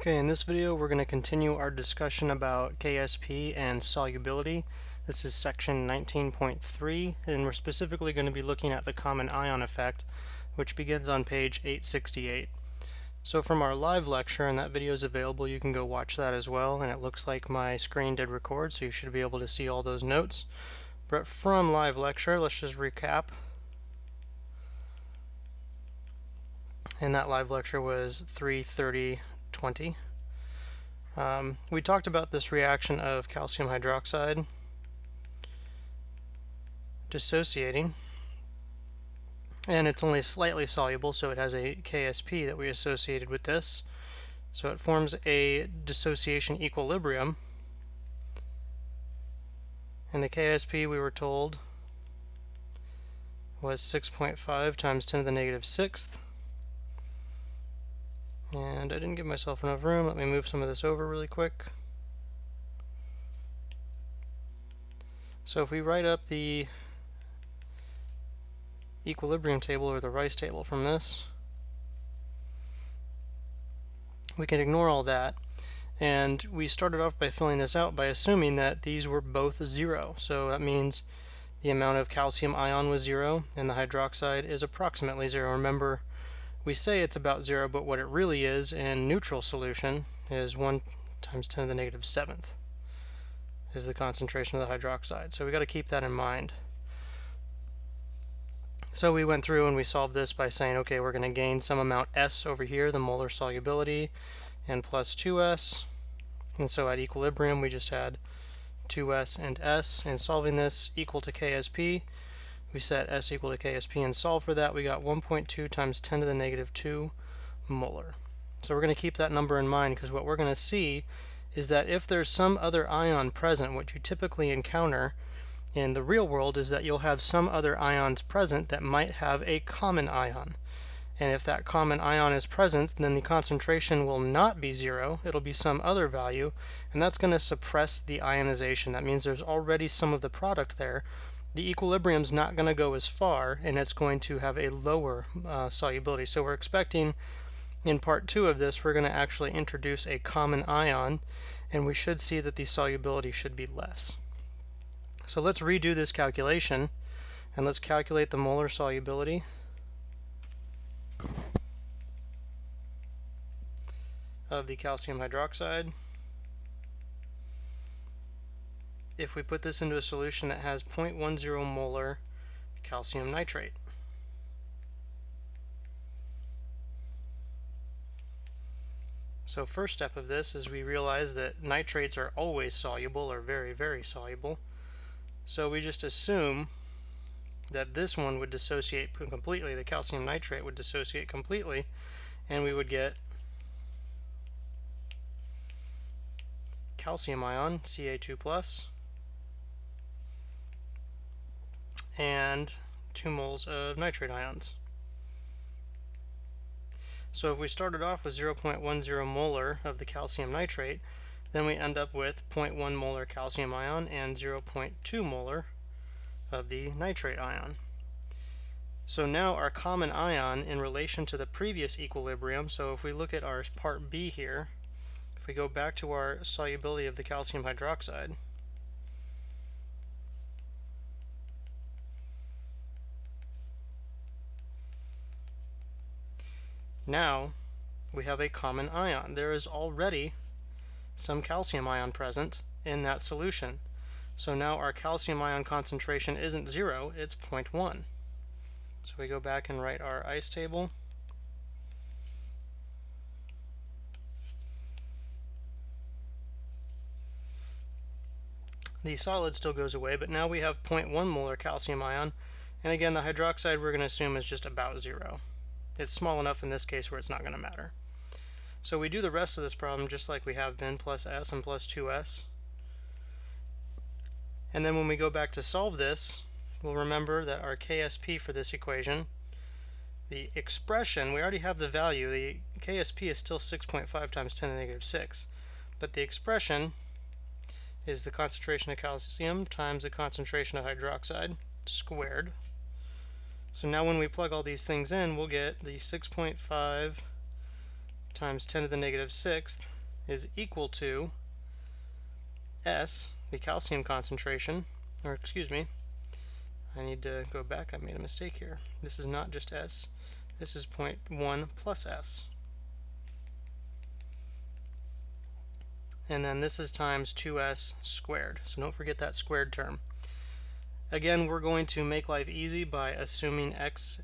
Okay, in this video we're going to continue our discussion about KSP and solubility. This is section 19.3, and we're specifically going to be looking at the common ion effect, which begins on page 868. So from our live lecture, and that video is available, you can go watch that as well, and it looks like my screen did record, so you should be able to see all those notes. But from live lecture, let's just recap. And that live lecture was 3:30:20. We talked about this reaction of calcium hydroxide dissociating, and it's only slightly soluble, so it has a KSP that we associated with this. So it forms a dissociation equilibrium, and the KSP, we were told, was 6.5 times 10 to the negative 6th. And I didn't give myself enough room. Let me move some of this over really quick. So if we write up the equilibrium table or the Rice table from this, we can ignore all that. And we started off by filling this out by assuming that these were both 0. So that means the amount of calcium ion was 0 and the hydroxide is approximately 0. Remember, we say it's about 0, but what it really is in neutral solution is 1 times 10 to the negative 7th is the concentration of the hydroxide. So we got to keep that in mind. So we went through and we solved this by saying, okay, we're going to gain some amount S over here, the molar solubility, and plus 2S. And so at equilibrium, we just had 2S and S. And solving this equal to KSP, we set S equal to KSP and solve for that. We got 1.2 times 10 to the negative 2 molar. So we're going to keep that number in mind, because what we're going to see is that if there's some other ion present, what you typically encounter in the real world is that you'll have some other ions present that might have a common ion. And if that common ion is present, then the concentration will not be 0, it'll be some other value, and that's going to suppress the ionization. That means there's already some of the product there. The equilibrium's not going to go as far, and it's going to have a lower solubility. So we're expecting in part 2 of this, we're going to actually introduce a common ion, and we should see that the solubility should be less. So let's redo this calculation, and let's calculate the molar solubility of the calcium hydroxide. If we put this into a solution that has 0.10 molar calcium nitrate. So first step of this is we realize that nitrates are always soluble, or very, very soluble. So we just assume that this one would dissociate completely, the calcium nitrate would dissociate completely, and we would get calcium ion, Ca2+, and 2 moles of nitrate ions. So if we started off with 0.10 molar of the calcium nitrate, then we end up with 0.1 molar calcium ion and 0.2 molar of the nitrate ion. So now our common ion in relation to the previous equilibrium, so if we look at our part B here, if we go back to our solubility of the calcium hydroxide, now we have a common ion. There is already some calcium ion present in that solution. So now our calcium ion concentration isn't 0, it's 0.1. So we go back and write our ice table. The solid still goes away, but now we have 0.1 molar calcium ion, and again the hydroxide we're going to assume is just about 0. It's small enough in this case where it's not going to matter. So we do the rest of this problem just like we have been, plus S and plus 2S. And then when we go back to solve this, we'll remember that our KSP for this equation, the expression, we already have the value. The KSP is still 6.5 times 10 to the negative 6. But the expression is the concentration of calcium times the concentration of hydroxide squared. So now when we plug all these things in, we'll get the 6.5 times 10 to the negative sixth is equal to S, the calcium concentration, or excuse me, I need to go back, I made a mistake here. This is not just S, this is 0.1 plus S. And then this is times 2S squared, so don't forget that squared term. Again, we're going to make life easy by assuming S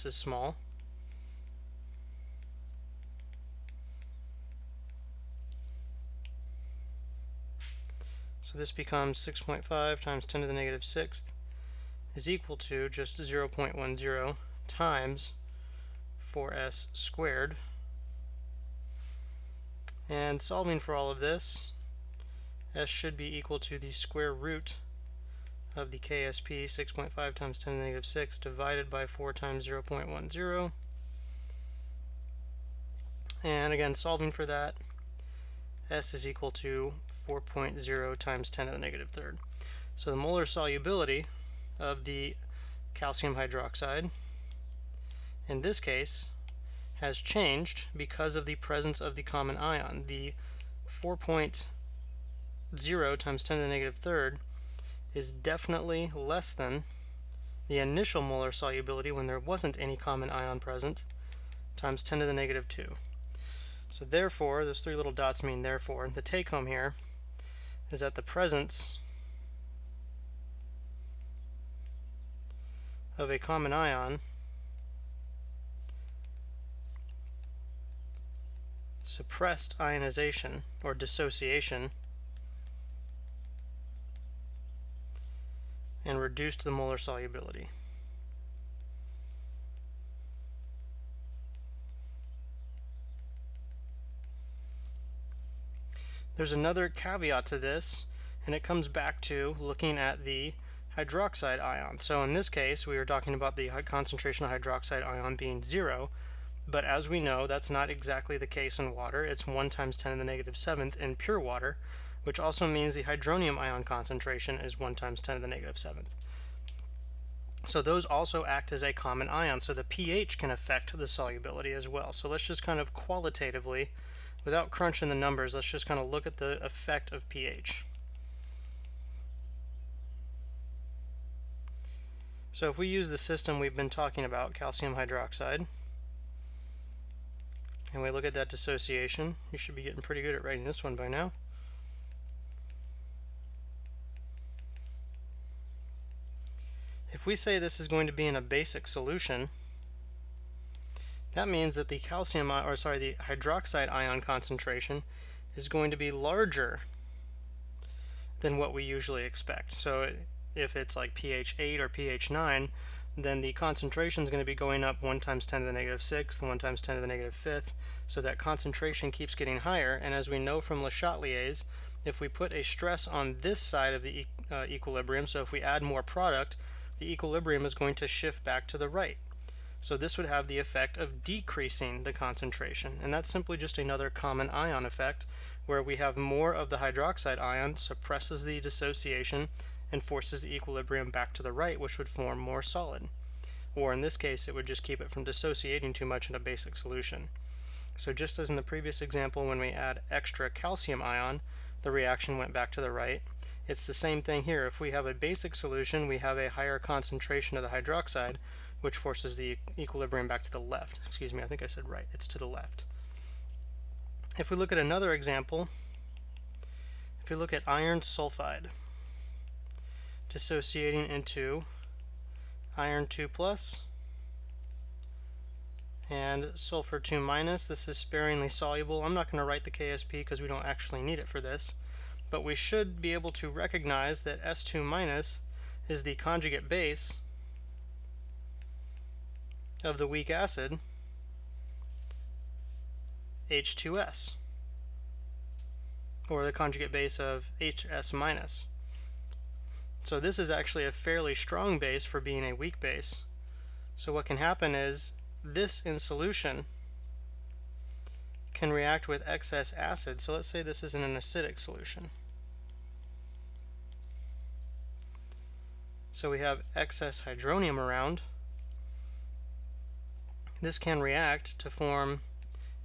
is small. So this becomes 6.5 times 10 to the negative sixth is equal to just 0.10 times 4s squared. And solving for all of this, s should be equal to the square root of the KSP, 6.5 times 10 to the negative 6, divided by 4 times 0.10. And again, solving for that, s is equal to 4.0 times 10 to the negative third. So the molar solubility of the calcium hydroxide, in this case, has changed because of the presence of the common ion. The 4.0 times 10 to the negative third is definitely less than the initial molar solubility when there wasn't any common ion present, times 10 to the negative 2. So therefore, those three little dots mean therefore. The take home here is that the presence of a common ion suppressed ionization or dissociation and reduced the molar solubility. There's another caveat to this, and it comes back to looking at the hydroxide ion. So in this case, we were talking about the concentration of hydroxide ion being 0, but as we know, that's not exactly the case in water. It's 1 times 10 to the negative 7th in pure water, which also means the hydronium ion concentration is 1 times 10 to the negative 7th. So those also act as a common ion, so the pH can affect the solubility as well. So let's just kind of qualitatively, without crunching the numbers, let's just kind of look at the effect of pH. So if we use the system we've been talking about, calcium hydroxide, and we look at that dissociation, you should be getting pretty good at writing this one by now. If we say this is going to be in a basic solution, that means that the the hydroxide ion concentration is going to be larger than what we usually expect. So if it's like pH 8 or pH 9, then the concentration is going to be going up 1 times 10 to the negative 6th, 1 times 10 to the negative 5th, so that concentration keeps getting higher. And as we know from Le Chatelier's, if we put a stress on this side of the equilibrium, so if we add more product, the equilibrium is going to shift back to the right. So this would have the effect of decreasing the concentration, and that's simply just another common ion effect, where we have more of the hydroxide ion suppresses the dissociation and forces the equilibrium back to the right, which would form more solid. Or in this case, it would just keep it from dissociating too much in a basic solution. So just as in the previous example, when we add extra calcium ion, the reaction went back to the right. It's the same thing here. If we have a basic solution, we have a higher concentration of the hydroxide, which forces the equilibrium back to the left. Excuse me, I think I said right. It's to the left. If we look at another example, if we look at iron sulfide dissociating into iron 2 plus and sulfur 2 minus, this is sparingly soluble. I'm not going to write the KSP because we don't actually need it for this, but we should be able to recognize that S2 minus is the conjugate base of the weak acid H2S, or the conjugate base of HS minus. So this is actually a fairly strong base for being a weak base. So what can happen is this in solution can react with excess acid. So let's say this is in an acidic solution. So we have excess hydronium around. This can react to form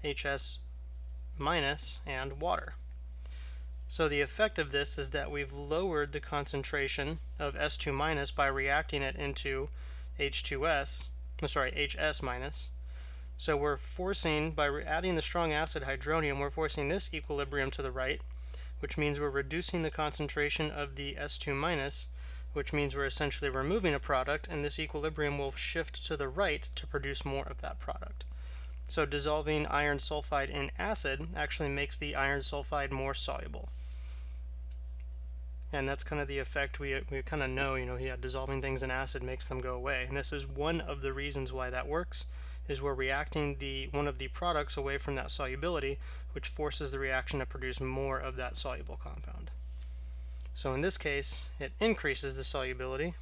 HS minus, and water. So the effect of this is that we've lowered the concentration of S2 minus by reacting it into HS minus. So we're forcing, by adding the strong acid hydronium, we're forcing this equilibrium to the right, which means we're reducing the concentration of the S2 minus, which means we're essentially removing a product, and this equilibrium will shift to the right to produce more of that product. So dissolving iron sulfide in acid actually makes the iron sulfide more soluble. And that's kind of the effect we kind of know, dissolving things in acid makes them go away. And this is one of the reasons why that works, is we're reacting one of the products away from that solubility, which forces the reaction to produce more of that soluble compound. So in this case, it increases the solubility.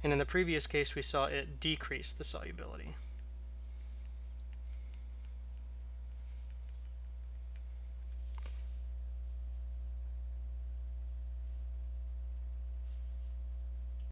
And in the previous case, we saw it decrease the solubility.